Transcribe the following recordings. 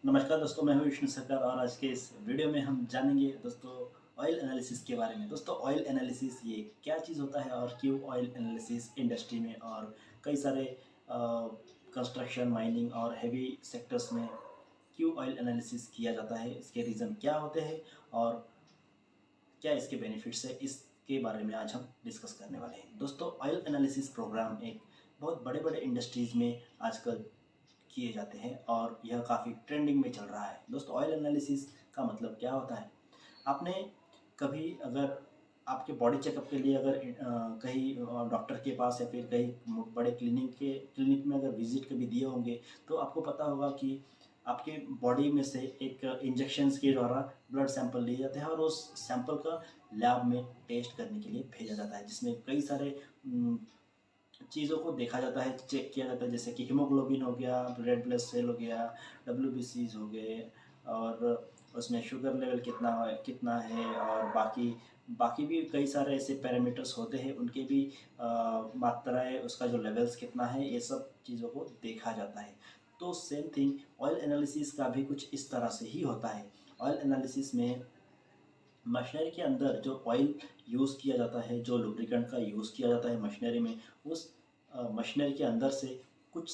नमस्कार दोस्तों, मैं हूं विष्णु सरकार और आज के इस वीडियो में हम जानेंगे दोस्तों ऑयल एनालिसिस के बारे में। दोस्तों ऑयल एनालिसिस ये क्या चीज़ होता है और क्यों ऑयल एनालिसिस इंडस्ट्री में और कई सारे कंस्ट्रक्शन, माइनिंग और हेवी सेक्टर्स में क्यों ऑयल एनालिसिस किया जाता है, इसके रीज़न क्या होते हैं और क्या इसके बेनिफिट्स है, इसके बारे में आज हम डिस्कस करने वाले हैं। दोस्तों ऑयल एनालिसिस प्रोग्राम एक बहुत बड़े बड़े इंडस्ट्रीज़ में आजकल किए जाते हैं और यह काफ़ी ट्रेंडिंग में चल रहा है। दोस्तों ऑयल एनालिसिस का मतलब क्या होता है? आपने कभी अगर आपके बॉडी चेकअप के लिए अगर कहीं डॉक्टर के पास या फिर कहीं बड़े क्लिनिक में अगर विजिट कभी दिए होंगे, तो आपको पता होगा कि आपके बॉडी में से एक इंजेक्शंस के द्वारा ब्लड सैंपल लिए जाते हैं और उस सैंपल का लैब में टेस्ट करने के लिए भेजा जाता है, जिसमें कई सारे चीज़ों को देखा जाता है, चेक किया जाता है, जैसे कि हीमोग्लोबिन हो गया, रेड ब्लड सेल हो गया, डब्ल्यूबीसीज हो गए और उसमें शुगर लेवल कितना है और बाकी बाकी भी कई सारे ऐसे पैरामीटर्स होते हैं, उनके भी मात्राएँ, उसका जो लेवल्स कितना है, ये सब चीज़ों को देखा जाता है। तो सेम थिंग ऑयल एनालिसिस का भी कुछ इस तरह से ही होता है। ऑयल एनालिसिस में मशीनरी के अंदर जो ऑयल यूज़ किया जाता है, जो लुब्रिकेंट का यूज़ किया जाता है मशीनरी में, उस मशीनरी के अंदर से कुछ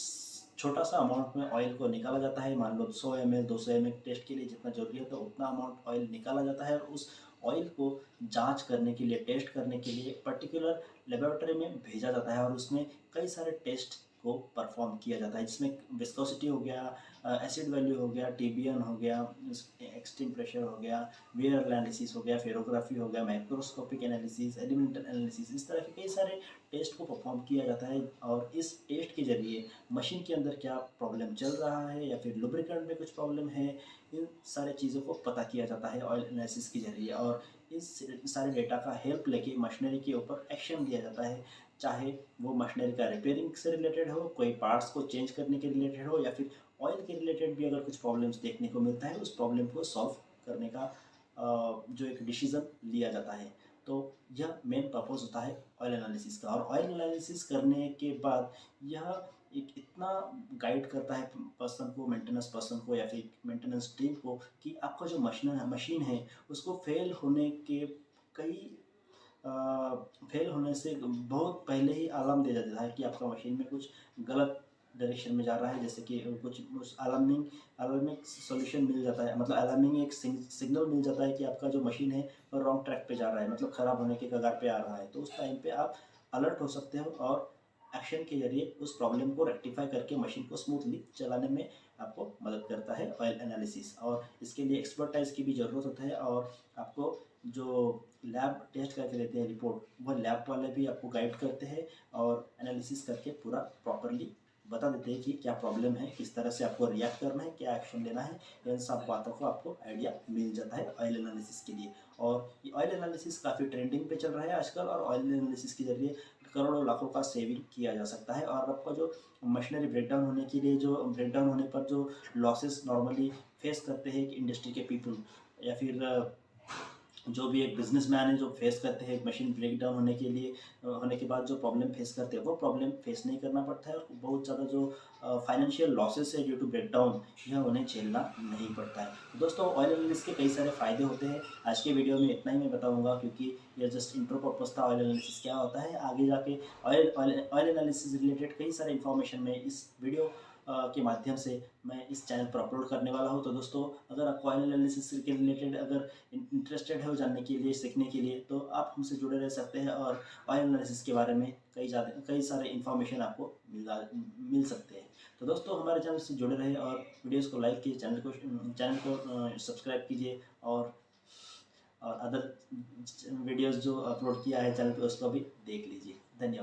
छोटा सा अमाउंट में ऑयल को निकाला जाता है। मान लो 100 ml 200 ml टेस्ट के लिए जितना ज़रूरी होता है उतना अमाउंट ऑयल निकाला जाता है और उस ऑयल को जांच करने के लिए, टेस्ट करने के लिए पर्टिकुलर लेबोरेटरी में भेजा जाता है और उसमें कई सारे टेस्ट को परफॉर्म किया जाता है, जिसमें विस्कोसिटी हो गया, एसिड वैल्यू हो गया, टीबीएन हो गया, एक्सट्रीम प्रेशर हो गया, वियर एनालिसिस हो गया, फेरोग्राफी हो गया, माइक्रोस्कोपिक एनालिसिस, एलिमेंटल एनालिसिस, इस तरह के कई सारे टेस्ट को परफॉर्म किया जाता है और इस टेस्ट के ज़रिए मशीन के अंदर क्या प्रॉब्लम चल रहा है या फिर लुब्रिकेंट में कुछ प्रॉब्लम है, इन सारे चीज़ों को पता किया जाता है ऑयल एनालिसिस के ज़रिए और इस सारे डेटा का हेल्प लेके मशीनरी के ऊपर एक्शन लिया जाता है, चाहे वो मशीनरी का रिपेयरिंग से रिलेटेड हो, कोई पार्ट्स को चेंज करने के रिलेटेड हो या फिर ऑयल के रिलेटेड भी अगर कुछ प्रॉब्लम्स देखने को मिलता है, उस प्रॉब्लम को सॉल्व करने का जो एक डिसीज़न लिया जाता है। तो यह मेन पर्पस होता है ऑयल एनालिसिस का और ऑयल एनालिसिस करने के बाद यह एक इतना गाइड करता है पर्सन को, मेंटेनेंस पर्सन को या फिर मेंटेनेंस टीम को कि आपका जो मशीन है उसको कई फेल होने से बहुत पहले ही अलार्म दे देता है कि आपका मशीन में कुछ गलत डायरेक्शन में जा रहा है, जैसे कि कुछ उस अलार्मिंग सॉल्यूशन मिल जाता है, मतलब अलार्मिंग एक सिग्नल मिल जाता है कि आपका जो मशीन है वो रॉन्ग ट्रैक पे जा रहा है, मतलब ख़राब होने के कगार पे आ रहा है। तो उस टाइम पे आप अलर्ट हो सकते हो और एक्शन के ज़रिए उस प्रॉब्लम को रेक्टिफाई करके मशीन को स्मूथली चलाने में आपको मदद करता है ऑयल एनालिसिस। और इसके लिए एक्सपर्टाइज़ की भी ज़रूरत होता है और आपको जो लैब टेस्ट करके देते हैं रिपोर्ट, वह लैब वाले भी आपको गाइड करते हैं और एनालिसिस करके पूरा प्रॉपरली बता देते हैं कि क्या प्रॉब्लम है, किस तरह से आपको रिएक्ट करना है, क्या एक्शन लेना है। इन सब बातों को आपको आइडिया मिल जाता है ऑयल एनालिसिस के लिए। और ये ऑयल एनालिसिस काफ़ी ट्रेंडिंग पे चल रहा है आजकल और ऑयल एनालिसिस के ज़रिए करोड़ों लाखों का सेविंग किया जा सकता है और आपका जो मशीनरी ब्रेकडाउन होने पर जो लॉसेस नॉर्मली फेस करते हैं इंडस्ट्री के पीपल या फिर जो भी एक बिजनेसमैन है जो फेस करते हैं मशीन ब्रेकडाउन होने के बाद जो प्रॉब्लम फेस करते हैं, वो प्रॉब्लम फेस नहीं करना पड़ता है और बहुत ज़्यादा जो फाइनेंशियल लॉसेस है ड्यू टू ब्रेकडाउन, यह उन्हें झेलना नहीं पड़ता है। दोस्तों ऑयल एनालिसिस के कई सारे फ़ायदे होते हैं। आज के वीडियो में इतना ही मैं बताऊंगा क्योंकि यह जस्ट इंट्रो पर्पस था ऑयल एनालिसिस क्या होता है। आगे जाके ऑयल एनालिसिस रिलेटेड कई सारे इन्फॉर्मेशन में इस वीडियो के माध्यम से मैं इस चैनल पर अपलोड करने वाला हूँ। तो दोस्तों अगर आप ऑयल एनालिसिस के रिलेटेड अगर इंटरेस्टेड हो जानने के लिए, सीखने के लिए, तो आप हमसे जुड़े रह सकते हैं और ऑयल एनालिसिस के बारे में कई सारे इन्फॉर्मेशन आपको मिल सकते हैं। तो दोस्तों हमारे चैनल से जुड़े रहे और वीडियोस को लाइक कीजिए, चैनल को सब्सक्राइब कीजिए और अदर वीडियोस जो अपलोड किया है चैनल पे उसको भी देख लीजिए। धन्यवाद।